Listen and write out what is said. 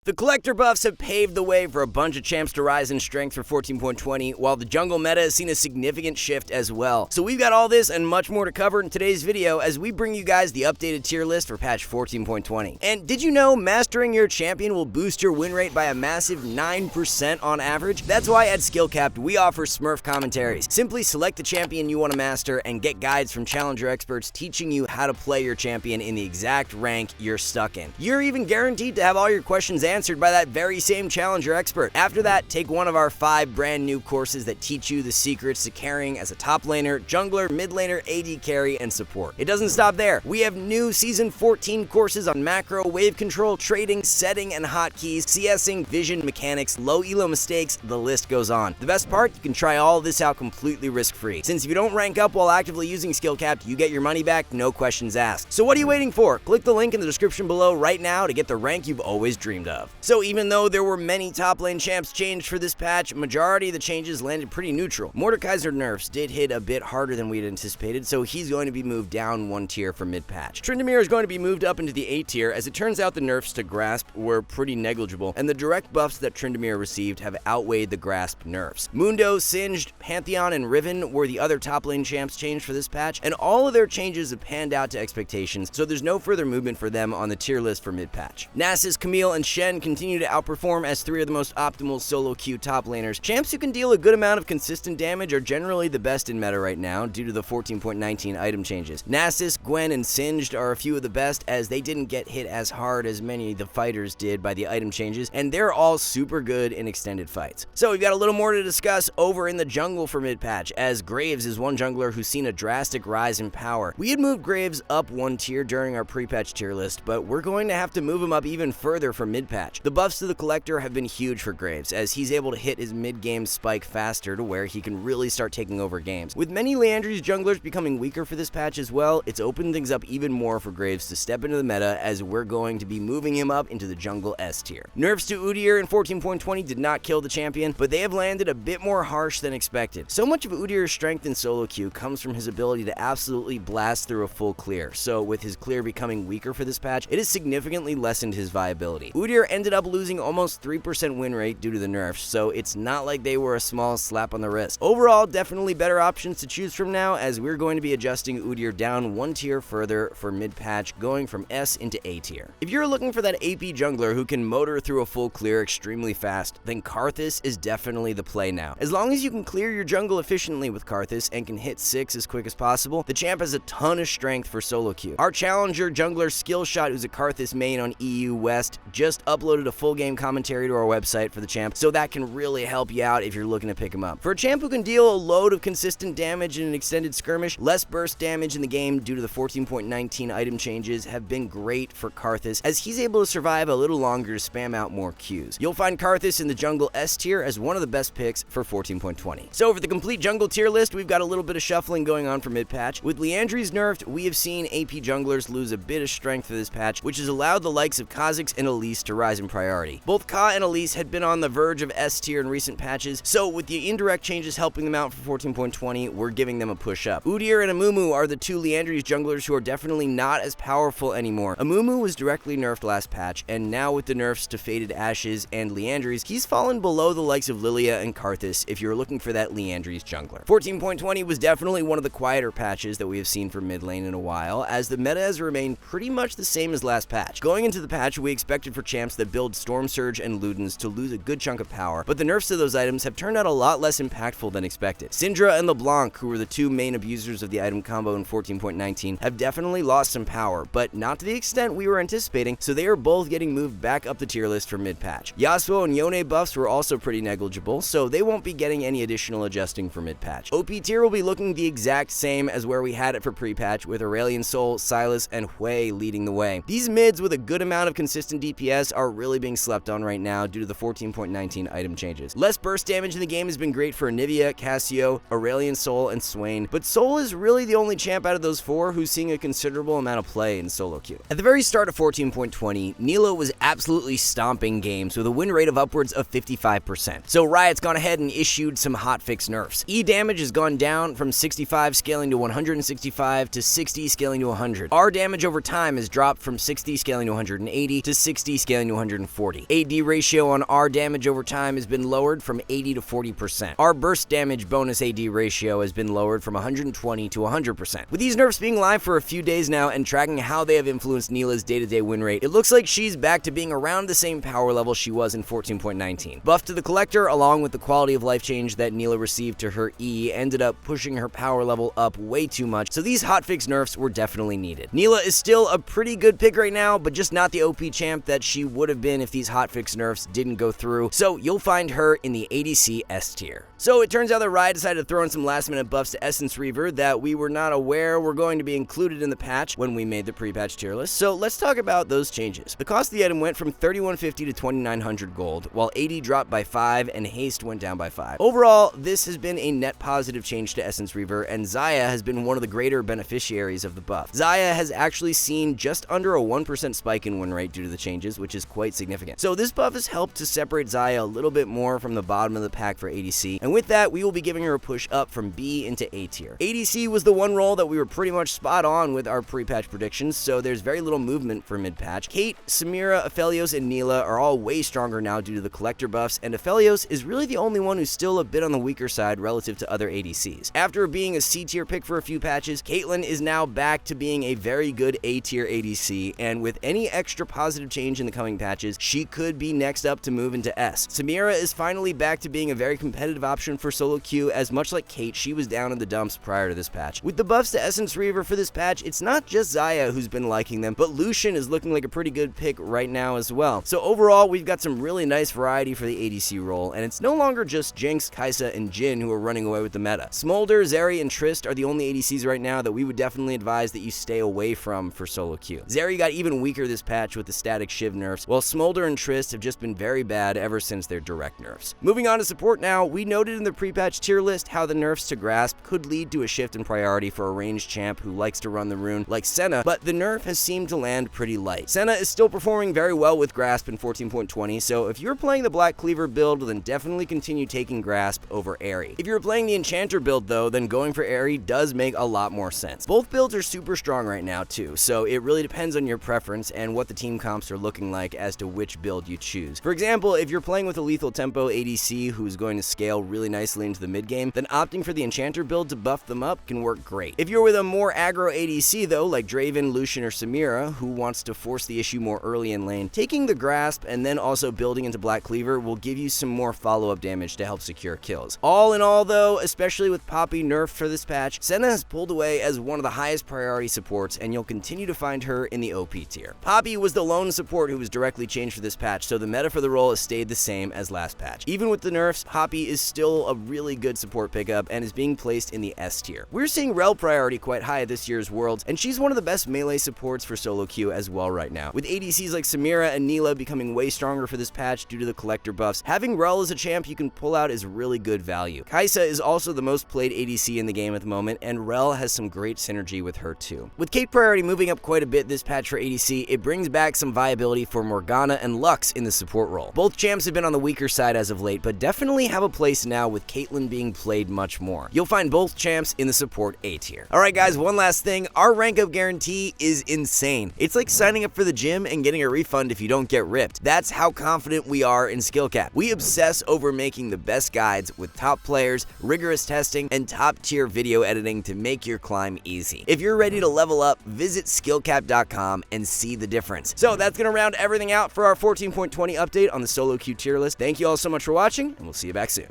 The collector buffs have paved the way for a bunch of champs to rise in strength for 14.20, while the jungle meta has seen a significant shift as well. So we've got all this and much more to cover in today's video as we bring you guys the updated tier list for patch 14.20. And did you know mastering your champion will boost your win rate by a massive 9% on average? That's why at SkillCapped we offer Smurf commentaries. Simply select the champion you want to master and get guides from challenger experts teaching you how to play your champion in the exact rank you're stuck in. You're even guaranteed to have all your questions answered by that very same challenger expert. After that, take one of our 5 brand new courses that teach you the secrets to carrying as a top laner, jungler, mid laner, AD carry, and support. It doesn't stop there. We have new Season 14 courses on macro, wave control, trading, setting, and hotkeys, CSing, vision, mechanics, low elo mistakes, the list goes on. The best part, you can try all this out completely risk-free. Since if you don't rank up while actively using SkillCapped, you get your money back, no questions asked. So what are you waiting for? Click the link in the description below right now to get the rank you've always dreamed of. So even though there were many top lane champs changed for this patch, majority of the changes landed pretty neutral. Mordekaiser's nerfs did hit a bit harder than we had anticipated, so he's going to be moved down 1 tier for mid-patch. Tryndamere is going to be moved up into the A tier, as it turns out the nerfs to Grasp were pretty negligible, and the direct buffs that Tryndamere received have outweighed the Grasp nerfs. Mundo, Singed, Pantheon, and Riven were the other top lane champs changed for this patch, and all of their changes have panned out to expectations, so there's no further movement for them on the tier list for mid-patch. Nasus, Camille, and Shen continue to outperform as 3 of the most optimal solo queue top laners. Champs who can deal a good amount of consistent damage are generally the best in meta right now due to the 14.19 item changes. Nasus, Gwen, and Singed are a few of the best as they didn't get hit as hard as many of the fighters did by the item changes, and they're all super good in extended fights. So we've got a little more to discuss over in the jungle for mid-patch, as Graves is one jungler who's seen a drastic rise in power. We had moved Graves up 1 tier during our pre-patch tier list, but we're going to have to move him up even further for mid-patch. The buffs to the collector have been huge for Graves, as he's able to hit his mid-game spike faster to where he can really start taking over games. With many Liandry's junglers becoming weaker for this patch as well, it's opened things up even more for Graves to step into the meta, as we're going to be moving him up into the jungle S tier. Nerfs to Udyr in 14.20 did not kill the champion, but they have landed a bit more harsh than expected. So much of Udyr's strength in solo queue comes from his ability to absolutely blast through a full clear, so with his clear becoming weaker for this patch, it has significantly lessened his viability. Udyr ended up losing almost 3% win rate due to the nerfs, so it's not like they were a small slap on the wrist. Overall, definitely better options to choose from now, as we're going to be adjusting Udyr down 1 tier further for mid-patch, going from S into A tier. If you're looking for that AP jungler who can motor through a full clear extremely fast, then Karthus is definitely the play now. As long as you can clear your jungle efficiently with Karthus and can hit 6 as quick as possible, the champ has a ton of strength for solo queue. Our challenger jungler Skillshot, who's a Karthus main on EU West, just uploaded a full game commentary to our website for the champ, so that can really help you out if you're looking to pick him up. For a champ who can deal a load of consistent damage in an extended skirmish, less burst damage in the game due to the 14.19 item changes have been great for Karthus, as he's able to survive a little longer to spam out more Qs. You'll find Karthus in the jungle S tier as one of the best picks for 14.20. So for the complete jungle tier list, we've got a little bit of shuffling going on for mid-patch. With Liandry's nerfed, we have seen AP junglers lose a bit of strength for this patch, which has allowed the likes of Kha'Zix and Elise to rise in priority. Both Ka and Elise had been on the verge of S tier in recent patches, so with the indirect changes helping them out for 14.20, we're giving them a push up. Udyr and Amumu are the 2 Liandry's junglers who are definitely not as powerful anymore. Amumu was directly nerfed last patch, and now with the nerfs to Faded Ashes and Liandry's, he's fallen below the likes of Lilia and Karthus if you're looking for that Liandry's jungler. 14.20 was definitely one of the quieter patches that we have seen for mid lane in a while, as the meta has remained pretty much the same as last patch. Going into the patch, we expected for champs that build Storm Surge and Ludens to lose a good chunk of power, but the nerfs to those items have turned out a lot less impactful than expected. Syndra and LeBlanc, who were the 2 main abusers of the item combo in 14.19, have definitely lost some power, but not to the extent we were anticipating, so they are both getting moved back up the tier list for mid-patch. Yasuo and Yone buffs were also pretty negligible, so they won't be getting any additional adjusting for mid-patch. OP tier will be looking the exact same as where we had it for pre-patch, with Aurelion Sol, Sylas, and Hui leading the way. These mids with a good amount of consistent DPS are really being slept on right now due to the 14.19 item changes. Less burst damage in the game has been great for Anivia, Cassio, Aurelion Sol, and Swain, but Sol is really the only champ out of those 4 who's seeing a considerable amount of play in solo queue. At the very start of 14.20, Nilo was absolutely stomping games with a win rate of upwards of 55%. So Riot's gone ahead and issued some hotfix nerfs. E damage has gone down from 65 scaling to 165 to 60 scaling to 100. R damage over time has dropped from 60 scaling to 180 to 60 scaling to to 140. AD ratio on R damage over time has been lowered from 80 to 40%. R burst damage bonus AD ratio has been lowered from 120 to 100%. With these nerfs being live for a few days now and tracking how they have influenced Nilah's day-to-day win rate, it looks like she's back to being around the same power level she was in 14.19. Buff to the Collector, along with the quality of life change that Nilah received to her E, ended up pushing her power level up way too much, so these hotfix nerfs were definitely needed. Nilah is still a pretty good pick right now, but just not the OP champ that she would have been if these hotfix nerfs didn't go through, so you'll find her in the ADC S tier. So it turns out that Riot decided to throw in some last-minute buffs to Essence Reaver that we were not aware were going to be included in the patch when we made the pre-patch tier list, so let's talk about those changes. The cost of the item went from 3150 to 2900 gold, while AD dropped by 5 and haste went down by 5. Overall, this has been a net positive change to Essence Reaver, and Xayah has been one of the greater beneficiaries of the buff. Xayah has actually seen just under a 1% spike in win rate due to the changes, which is quite significant. So this buff has helped to separate Xayah a little bit more from the bottom of the pack for ADC, and with that, we will be giving her a push up from B into A tier. ADC was the one role that we were pretty much spot on with our pre-patch predictions, so there's very little movement for mid-patch. Kate, Samira, Aphelios, and Nilah are all way stronger now due to the Collector buffs, and Aphelios is really the only one who's still a bit on the weaker side relative to other ADCs. After being a C tier pick for a few patches, Caitlyn is now back to being a very good A tier ADC, and with any extra positive change in the coming patches, she could be next up to move into S. Samira is finally back to being a very competitive option for solo queue, as much like Kate, she was down in the dumps prior to this patch. With the buffs to Essence Reaver for this patch, it's not just Xayah who's been liking them, but Lucian is looking like a pretty good pick right now as well. So overall, we've got some really nice variety for the ADC role, and it's no longer just Jinx, Kai'Sa, and Jhin who are running away with the meta. Smolder, Zeri, and Trist are the only ADCs right now that we would definitely advise that you stay away from for solo queue. Zeri got even weaker this patch with the static Shiv nerfs, while Smolder and Trist have just been very bad ever since their direct nerfs. Moving on to support now, we noted in the pre-patch tier list how the nerfs to Grasp could lead to a shift in priority for a ranged champ who likes to run the rune like Senna, but the nerf has seemed to land pretty light. Senna is still performing very well with Grasp in 14.20, so if you're playing the Black Cleaver build, then definitely continue taking Grasp over Aerie. If you're playing the Enchanter build though, then going for Aerie does make a lot more sense. Both builds are super strong right now too, so it really depends on your preference and what the team comps are looking like as to which build you choose. For example, if you're playing with a lethal tempo ADC who's going to scale really nicely into the mid game, then opting for the Enchanter build to buff them up can work great. If you're with a more aggro ADC though, like Draven, Lucian, or Samira, who wants to force the issue more early in lane, taking the Grasp and then also building into Black Cleaver will give you some more follow-up damage to help secure kills. All in all though, especially with Poppy nerfed for this patch, Senna has pulled away as one of the highest priority supports, and you'll continue to find her in the OP tier. Poppy was the lone support who was directly changed for this patch, so the meta for the role has stayed the same as last patch. Even with the nerfs, Poppy is still a really good support pickup and is being placed in the S tier. We're seeing Rel priority quite high at this year's Worlds, and she's one of the best melee supports for solo queue as well right now. With ADCs like Samira and Nilah becoming way stronger for this patch due to the Collector buffs, having Rel as a champ you can pull out is really good value. Kai'Sa is also the most played ADC in the game at the moment, and Rel has some great synergy with her too. With Kate priority moving up quite a bit this patch for ADC, it brings back some viability for Morgana and Lux in the support role. Both champs have been on the weaker side as of late, but definitely have a place now with Caitlyn being played much more. You'll find both champs in the support A tier. Alright guys, one last thing, our rank up guarantee is insane. It's like signing up for the gym and getting a refund if you don't get ripped. That's how confident we are in SkillCapped. We obsess over making the best guides with top players, rigorous testing, and top tier video editing to make your climb easy. If you're ready to level up, visit SkillCapped.com and see the difference. So that's gonna round everything out for our 14.20 update on the solo queue tier list. Thank you all so much for watching, and we'll see you back soon.